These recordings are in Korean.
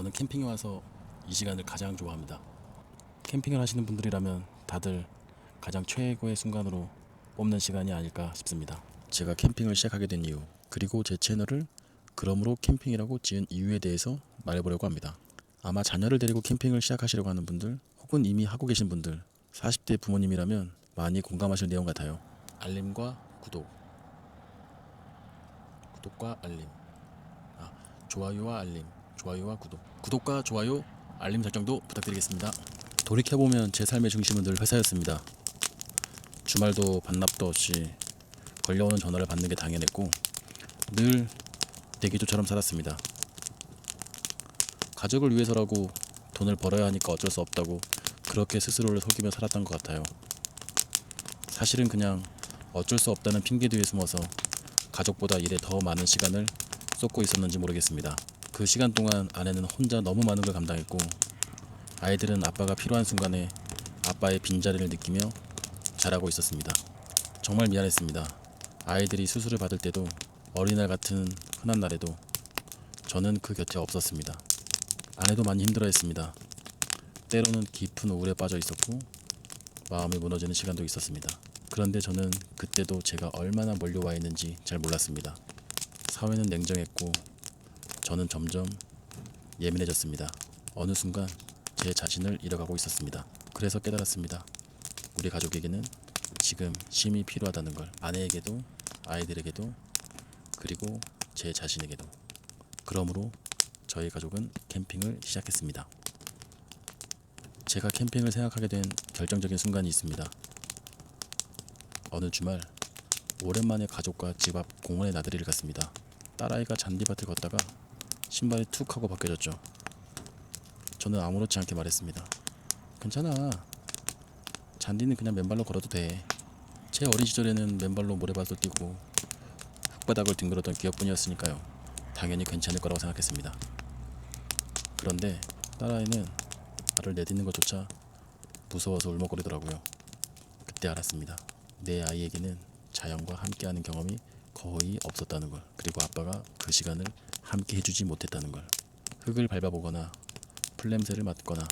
저는 캠핑에 와서 이 시간을 가장 좋아합니다. 캠핑을 하시는 분들이라면 다들 가장 최고의 순간으로 뽑는 시간이 아닐까 싶습니다. 제가 캠핑을 시작하게 된 이유, 그리고 제 채널을 그러므로 캠핑이라고 지은 이유에 대해서 말해보려고 합니다. 아마 자녀를 데리고 캠핑을 시작하시려고 하는 분들, 혹은 이미 하고 계신 분들, 40대 부모님이라면 많이 공감하실 내용 같아요. 알림과 구독, 구독과 알림, 좋아요와 알림, 좋아요와 구독, 구독과 좋아요, 알림 설정도 부탁드리겠습니다. 돌이켜보면 제 삶의 중심은 늘 회사였습니다. 주말도 반납도 없이 걸려오는 전화를 받는 게 당연했고 늘 대기조처럼 살았습니다. 가족을 위해서라고 돈을 벌어야 하니까 어쩔 수 없다고 그렇게 스스로를 속이며 살았던 것 같아요. 사실은 그냥 어쩔 수 없다는 핑계 뒤에 숨어서 가족보다 일에 더 많은 시간을 쏟고 있었는지 모르겠습니다. 그 시간 동안 아내는 혼자 너무 많은 걸 감당했고 아이들은 아빠가 필요한 순간에 아빠의 빈자리를 느끼며 자라고 있었습니다. 정말 미안했습니다. 아이들이 수술을 받을 때도 어린이날 같은 흔한 날에도 저는 그 곁에 없었습니다. 아내도 많이 힘들어했습니다. 때로는 깊은 우울에 빠져 있었고 마음이 무너지는 시간도 있었습니다. 그런데 저는 그때도 제가 얼마나 몰려와 있는지 잘 몰랐습니다. 사회는 냉정했고 저는 점점 예민해졌습니다. 어느 순간 제 자신을 잃어가고 있었습니다. 그래서 깨달았습니다. 우리 가족에게는 지금 쉼이 필요하다는 걸. 아내에게도, 아이들에게도, 그리고 제 자신에게도. 그러므로 저희 가족은 캠핑을 시작했습니다. 제가 캠핑을 생각하게 된 결정적인 순간이 있습니다. 어느 주말 오랜만에 가족과 집 앞 공원에 나들이를 갔습니다. 딸아이가 잔디밭을 걷다가 신발이 툭 하고 벗겨졌죠. 저는 아무렇지 않게 말했습니다. 괜찮아. 잔디는 그냥 맨발로 걸어도 돼. 제 어린 시절에는 맨발로 모래밭도 뛰고 흙바닥을 뒹굴었던 기억뿐이었으니까요. 당연히 괜찮을 거라고 생각했습니다. 그런데 딸아이는 발을 내딛는 것조차 무서워서 울먹거리더라고요. 그때 알았습니다. 내 아이에게는 자연과 함께하는 경험이 거의 없었다는 걸. 그리고 아빠가 그 시간을 함께 해주지 못했다는 걸. 흙을 밟아보거나 풀냄새를 맡거나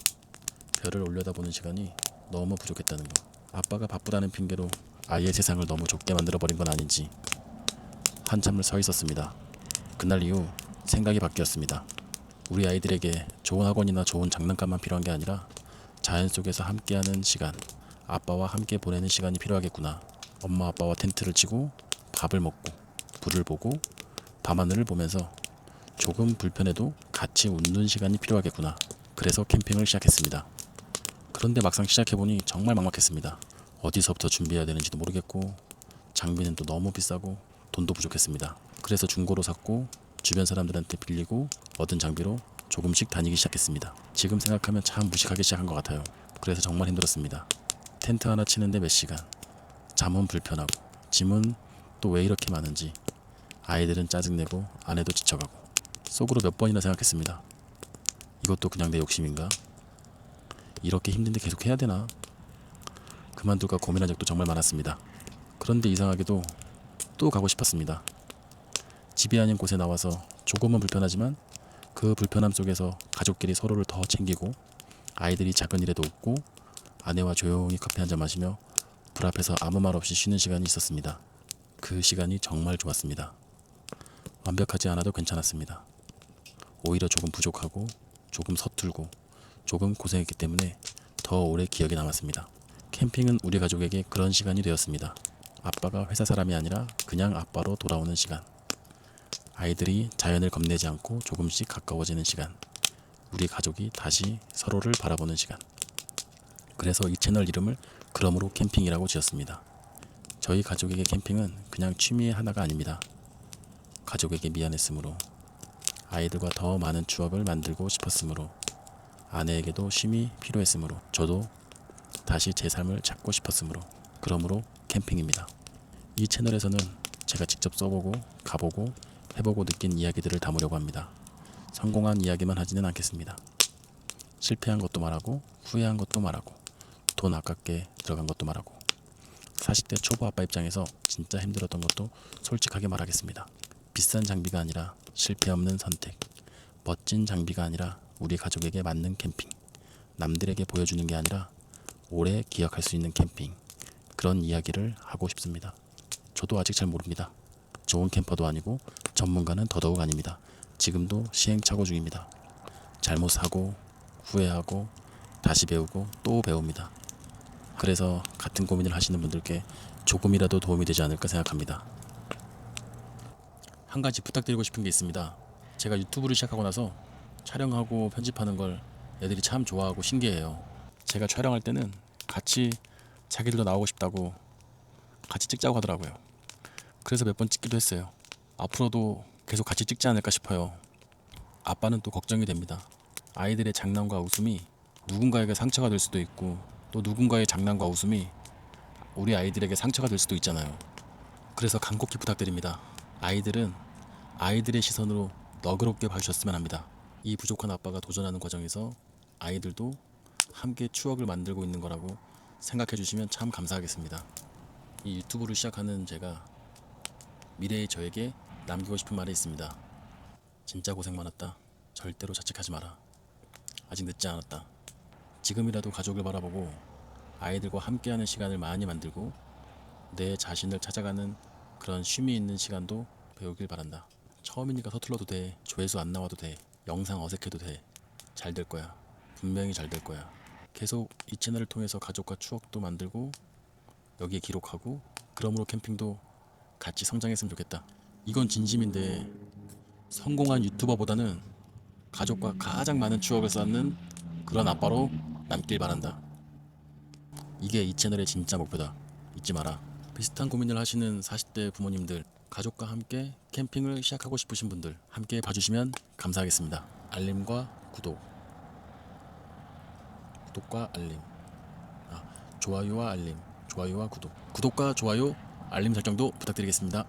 별을 올려다보는 시간이 너무 부족했다는 것. 아빠가 바쁘다는 핑계로 아이의 세상을 너무 좁게 만들어버린 건 아닌지 한참을 서 있었습니다. 그날 이후 생각이 바뀌었습니다. 우리 아이들에게 좋은 학원이나 좋은 장난감만 필요한 게 아니라 자연 속에서 함께하는 시간, 아빠와 함께 보내는 시간이 필요하겠구나. 엄마 아빠와 텐트를 치고 밥을 먹고 불을 보고 밤하늘을 보면서 조금 불편해도 같이 웃는 시간이 필요하겠구나. 그래서 캠핑을 시작했습니다. 그런데 막상 시작해보니 정말 막막했습니다. 어디서부터 준비해야 되는지도 모르겠고 장비는 또 너무 비싸고 돈도 부족했습니다. 그래서 중고로 샀고 주변 사람들한테 빌리고 얻은 장비로 조금씩 다니기 시작했습니다. 지금 생각하면 참 무식하게 시작한 것 같아요. 그래서 정말 힘들었습니다. 텐트 하나 치는데 몇 시간, 잠은 불편하고 짐은 또 왜 이렇게 많은지, 아이들은 짜증내고 아내도 지쳐가고. 속으로 몇 번이나 생각했습니다. 이것도 그냥 내 욕심인가? 이렇게 힘든데 계속 해야 되나? 그만둘까 고민한 적도 정말 많았습니다. 그런데 이상하게도 또 가고 싶었습니다. 집이 아닌 곳에 나와서 조금은 불편하지만 그 불편함 속에서 가족끼리 서로를 더 챙기고 아이들이 작은 일에도 웃고 아내와 조용히 커피 한잔 마시며 불 앞에서 아무 말 없이 쉬는 시간이 있었습니다. 그 시간이 정말 좋았습니다. 완벽하지 않아도 괜찮았습니다. 오히려 조금 부족하고 조금 서툴고 조금 고생했기 때문에 더 오래 기억에 남았습니다. 캠핑은 우리 가족에게 그런 시간이 되었습니다. 아빠가 회사 사람이 아니라 그냥 아빠로 돌아오는 시간. 아이들이 자연을 겁내지 않고 조금씩 가까워지는 시간. 우리 가족이 다시 서로를 바라보는 시간. 그래서 이 채널 이름을 그러므로 캠핑이라고 지었습니다. 저희 가족에게 캠핑은 그냥 취미의 하나가 아닙니다. 가족에게 미안했으므로, 아이들과 더 많은 추억을 만들고 싶었으므로, 아내에게도 쉼이 필요했으므로, 저도 다시 제 삶을 찾고 싶었으므로, 그러므로 캠핑입니다. 이 채널에서는 제가 직접 써보고 가보고 해보고 느낀 이야기들을 담으려고 합니다. 성공한 이야기만 하지는 않겠습니다. 실패한 것도 말하고 후회한 것도 말하고 돈 아깝게 들어간 것도 말하고 40대 초보 아빠 입장에서 진짜 힘들었던 것도 솔직하게 말하겠습니다. 비싼 장비가 아니라 실패 없는 선택, 멋진 장비가 아니라 우리 가족에게 맞는 캠핑, 남들에게 보여주는 게 아니라 오래 기억할 수 있는 캠핑, 그런 이야기를 하고 싶습니다. 저도 아직 잘 모릅니다. 좋은 캠퍼도 아니고 전문가는 더더욱 아닙니다. 지금도 시행착오 중입니다. 잘못하고 후회하고 다시 배우고 또 배웁니다. 그래서 같은 고민을 하시는 분들께 조금이라도 도움이 되지 않을까 생각합니다. 한 가지 부탁드리고 싶은 게 있습니다. 제가 유튜브를 시작하고 나서 촬영하고 편집하는 걸 애들이 참 좋아하고 신기해요. 제가 촬영할 때는 같이 자기들도 나오고 싶다고 같이 찍자고 하더라고요. 그래서 몇 번 찍기도 했어요. 앞으로도 계속 같이 찍지 않을까 싶어요. 아빠는 또 걱정이 됩니다. 아이들의 장난과 웃음이 누군가에게 상처가 될 수도 있고, 또 누군가의 장난과 웃음이 우리 아이들에게 상처가 될 수도 있잖아요. 그래서 간곡히 부탁드립니다. 아이들은 아이들의 시선으로 너그럽게 봐주셨으면 합니다. 이 부족한 아빠가 도전하는 과정에서 아이들도 함께 추억을 만들고 있는 거라고 생각해 주시면 참 감사하겠습니다. 이 유튜브를 시작하는 제가 미래의 저에게 남기고 싶은 말이 있습니다. 진짜 고생 많았다. 절대로 자책하지 마라. 아직 늦지 않았다. 지금이라도 가족을 바라보고 아이들과 함께하는 시간을 많이 만들고 내 자신을 찾아가는 그런 쉼이 있는 시간도 배우길 바란다. 처음이니까 서툴러도 돼. 조회수 안 나와도 돼. 영상 어색해도 돼. 잘 될 거야. 분명히 잘 될 거야. 계속 이 채널을 통해서 가족과 추억도 만들고 여기에 기록하고, 그러므로 캠핑도 같이 성장했으면 좋겠다. 이건 진심인데 성공한 유튜버보다는 가족과 가장 많은 추억을 쌓는 그런 아빠로 남길 바란다. 이게 이 채널의 진짜 목표다. 잊지 마라. 비슷한 고민을 하시는 40대 부모님들, 가족과 함께 캠핑을 시작하고 싶으신 분들 함께 봐주시면 감사하겠습니다. 알림과 구독과 알림, 좋아요와 알림, 좋아요와 구독과 좋아요, 알림 설정도 부탁드리겠습니다.